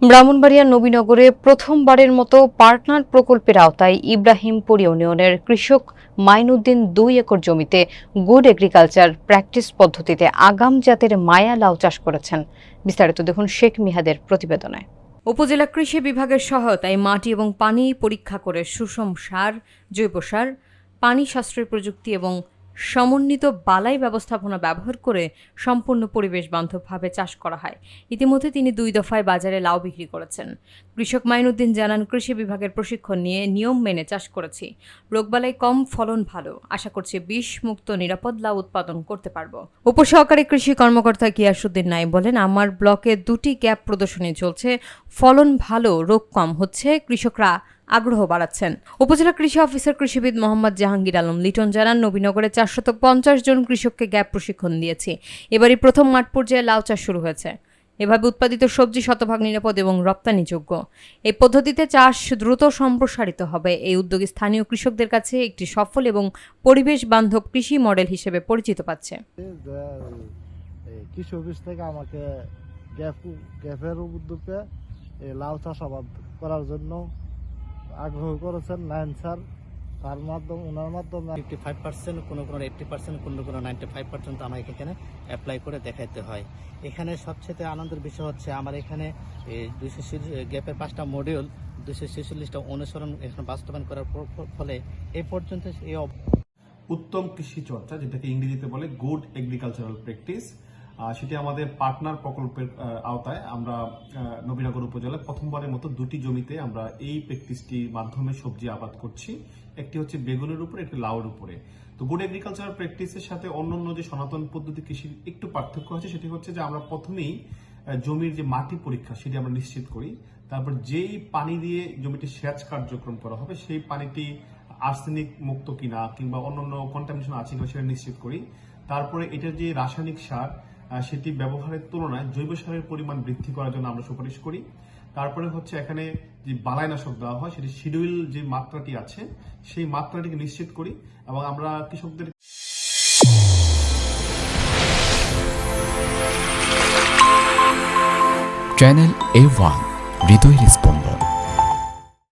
ব্রাহ্মণবাড়িয়ার নবীনগরে প্রথমবারের মতো পার্টনার প্রকল্পের আওতায় ইব্রাহিমপুর ইউনিয়নের কৃষক মাইনুদ্দিন ২ একর জমিতে গুড এগ্রিকালচার প্র্যাকটিস পদ্ধতিতে আগাম জাতের মায়া লাউ চাষ করেছেন। বিস্তারিত দেখুন শেখ মিহাদের প্রতিবেদনে। উপজেলা কৃষি বিভাগের সহায়তায় মাটি এবং পানি পরীক্ষা করে সুষম সার, জৈব সার, পানি সাশ্রয় প্রযুক্তি এবং সমন্বিত বালাই ব্যবস্থাপনা ব্যবহার করে সম্পূর্ণ পরিবেশ বান্ধবভাবে চাষ করা হয়। ইতিমধ্যে তিনি ২ দফায় বাজারে লাউ বিক্রি করেছেন। কৃষক মাইনুদ্দিন জানান, কৃষি বিভাগের প্রশিক্ষণ নিয়ে নিয়ম মেনে চাষ করেছি। রোগবালাই কম, ফলন ভালো। আশা করছি বিষ মুক্ত নিরাপদ লাউ উৎপাদন করতে পারব। উপসহকারী কৃষি কর্মকর্তা গিয়াসউদ্দিন নাইম বলেন, আমার ব্লকে ২টি গ্যাপ প্রদর্শনী চলছে। ফলন ভালো, রোগ কম হচ্ছে, কৃষকরা আগ্রহ বাড়াচ্ছেন। উপজেলা কৃষি অফিসার কৃষিবিদ মোহাম্মদ জাহাঙ্গীর আলম লিটন জানান, নবীনগরে ৪৫০ জন কৃষককে গ্যাপ প্রশিক্ষণ দিয়েছি। এবারই প্রথম মাঠ পর্যায়ে লাউ চাষ শুরু হয়েছে। এভাবে উৎপাদিত সবজি শতভাগ নিরাপদ এবং রপ্তানিযোগ্য। এই পদ্ধতিতে চাষ দ্রুত সম্প্রসারিত হবে। এই উদ্যোগে স্থানীয় কৃষকদের কাছে একটি সফল এবং পরিবেশ বান্ধব কৃষি মডেল হিসেবে পরিচিত পাচ্ছে। কৃষি অফিস থেকে আমাকে গ্যাপের উদ্যোগে লাউ চাষাবাদ করার জন্য আগ্রহ করেছেন নাইন স্যার। তার মাধ্যমে ওনার মাধ্যমে 55%, কোনো 80%, কোনো 95% আমাকে এখানে অ্যাপ্লাই করে দেখাইতে হয়। এখানে সবচেয়ে আনন্দের বিষয় হচ্ছে আমার এখানে 200 গ্যাপের 5টা মডিউল, 246টা অনুসরণ এখানে বাস্তবায়ন করার ফলে এই পর্যন্ত উত্তম কৃষি চর্চা, যেটাকে ইংরেজিতে বলে গুড এগ্রিকালচারাল প্র্যাকটিস, সেটি আমাদের পার্টনার প্রকল্পের আওতায় আমরা নবীনগর উপজেলায় প্রথমবারের মতো 2টি জমিতে আমরা এই প্র্যাকটিসটির মাধ্যমে সবজি আবাদ করছি। একটি হচ্ছে বেগুনের উপরে, একটি লাউর উপরে। তো গুড এগ্রিকালচারাল প্র্যাকটিসের সাথে অন্যান্য যে সনাতন পদ্ধতি কৃষির একটু পার্থক্য আছে, সেটি হচ্ছে যে আমরা প্রথমেই জমির যে মাটি পরীক্ষা সেটি আমরা নিশ্চিত করি। তারপর যেই পানি দিয়ে জমিটি সেচ কার্যক্রম করা হবে সেই পানিটি আর্সেনিক মুক্ত কিনা কিংবা অন্যান্য কন্টামিনেশন আছে কিনা সেটা নিশ্চিত করি। তারপরে এটার যে রাসায়নিক সার সেটি ব্যবহারের তুলনায় জৈব সারের পরিমাণ বৃদ্ধি করার জন্য আমরা সুপারিশ করি। তারপরে হচ্ছে এখানে যে বালাইনাশক দেওয়া হয় সেটি শিডিউল যে মাত্রাটি আছে সেই মাত্রাটিকে নিশ্চিত করি এবং আমরা কৃষকদের চ্যানেল A1 হৃদয় রেসপন্স।